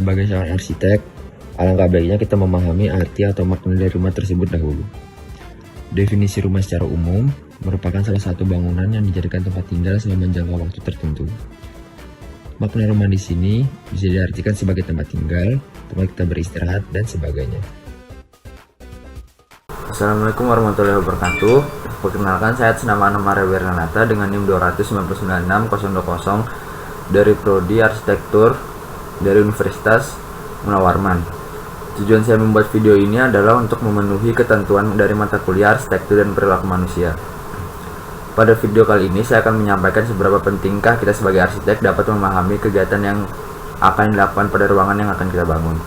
Sebagai seorang arsitek, alangkah baiknya kita memahami arti atau makna dari rumah tersebut dahulu. Definisi rumah secara umum merupakan salah satu bangunan yang dijadikan tempat tinggal selama jangka waktu tertentu. Makna rumah di sini bisa diartikan sebagai tempat tinggal, tempat kita beristirahat, dan sebagainya. Assalamualaikum warahmatullahi wabarakatuh. Perkenalkan, saya Senama Maria Wernanata dengan NIM 2996020 dari Prodi Arsitektur dari Universitas Munawarman. Tujuan saya membuat video ini adalah untuk memenuhi ketentuan dari mata kuliah Arsitektur dan Perilaku Manusia. Pada video kali ini saya akan menyampaikan seberapa pentingkah kita sebagai arsitek dapat memahami kegiatan yang akan dilakukan pada ruangan yang akan kita bangun.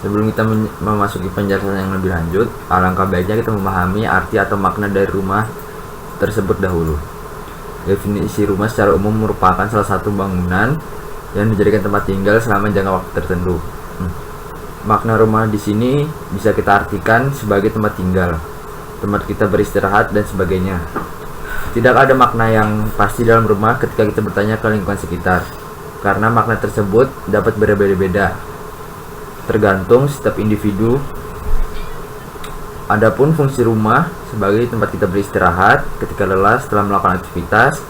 Sebelum kita memasuki penjelasan yang lebih lanjut, alangkah baiknya kita memahami arti atau makna dari rumah tersebut dahulu. Definisi rumah secara umum merupakan salah satu bangunan yang dijadikan tempat tinggal selama jangka waktu tertentu. Makna rumah di sini bisa kita artikan sebagai tempat tinggal, tempat kita beristirahat, dan sebagainya. Tidak ada makna yang pasti dalam rumah ketika kita bertanya ke lingkungan sekitar, karena makna tersebut dapat berbeda-beda tergantung setiap individu. Adapun fungsi rumah sebagai tempat kita beristirahat ketika lelah setelah melakukan aktivitas,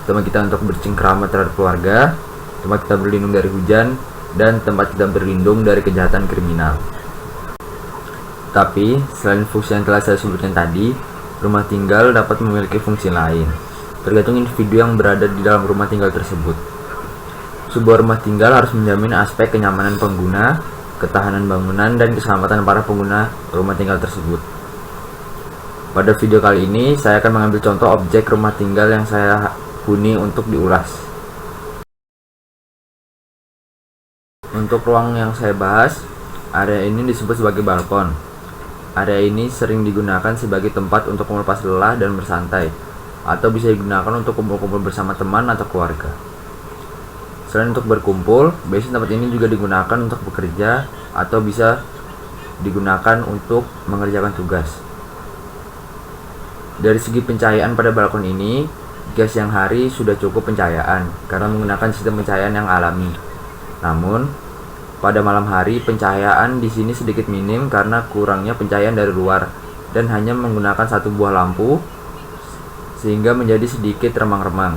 tempat kita untuk bercengkrama terhadap keluarga, tempat kita berlindung dari hujan, dan tempat kita berlindung dari kejahatan kriminal. Tapi, selain fungsi yang telah saya sebutkan tadi, rumah tinggal dapat memiliki fungsi lain, tergantung individu yang berada di dalam rumah tinggal tersebut. Sebuah rumah tinggal harus menjamin aspek kenyamanan pengguna, ketahanan bangunan, dan keselamatan para pengguna rumah tinggal tersebut. Pada video kali ini, saya akan mengambil contoh objek rumah tinggal yang saya huni untuk diulas. Untuk ruang yang saya bahas, area ini disebut sebagai balkon. Area ini sering digunakan sebagai tempat untuk melepas lelah dan bersantai, atau bisa digunakan untuk kumpul-kumpul bersama teman atau keluarga. Selain untuk berkumpul, biasanya tempat ini juga digunakan untuk bekerja atau bisa digunakan untuk mengerjakan tugas. Dari segi pencahayaan pada balkon ini, jika siang hari sudah cukup pencahayaan karena menggunakan sistem pencahayaan yang alami. Namun, pada malam hari pencahayaan di sini sedikit minim karena kurangnya pencahayaan dari luar dan hanya menggunakan satu buah lampu sehingga menjadi sedikit remang-remang.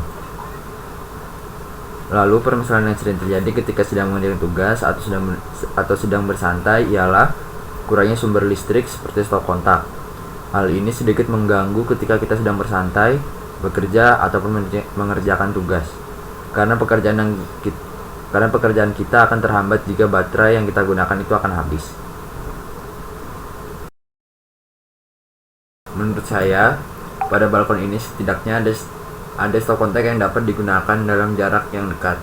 Lalu permasalahan yang sering terjadi ketika sedang mengerjakan tugas atau sedang bersantai ialah kurangnya sumber listrik seperti stop kontak. Hal ini sedikit mengganggu ketika kita sedang bersantai, bekerja, ataupun mengerjakan tugas. Karena pekerjaan kita akan terhambat jika baterai yang kita gunakan itu akan habis. Menurut saya, pada balkon ini setidaknya ada stop kontak yang dapat digunakan dalam jarak yang dekat,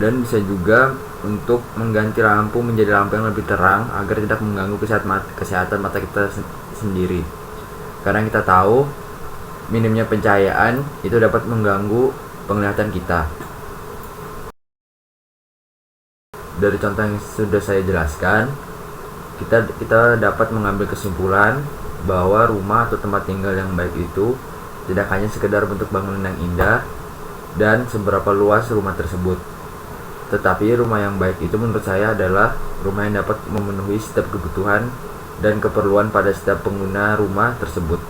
dan bisa juga untuk mengganti lampu menjadi lampu yang lebih terang agar tidak mengganggu kesehatan mata kita sendiri. Karena kita tahu minimnya pencahayaan itu dapat mengganggu penglihatan kita. Dari contoh yang sudah saya jelaskan, kita dapat mengambil kesimpulan bahwa rumah atau tempat tinggal yang baik itu tidak hanya sekedar bentuk bangunan yang indah dan seberapa luas rumah tersebut, tetapi rumah yang baik itu menurut saya adalah rumah yang dapat memenuhi setiap kebutuhan dan keperluan pada setiap pengguna rumah tersebut.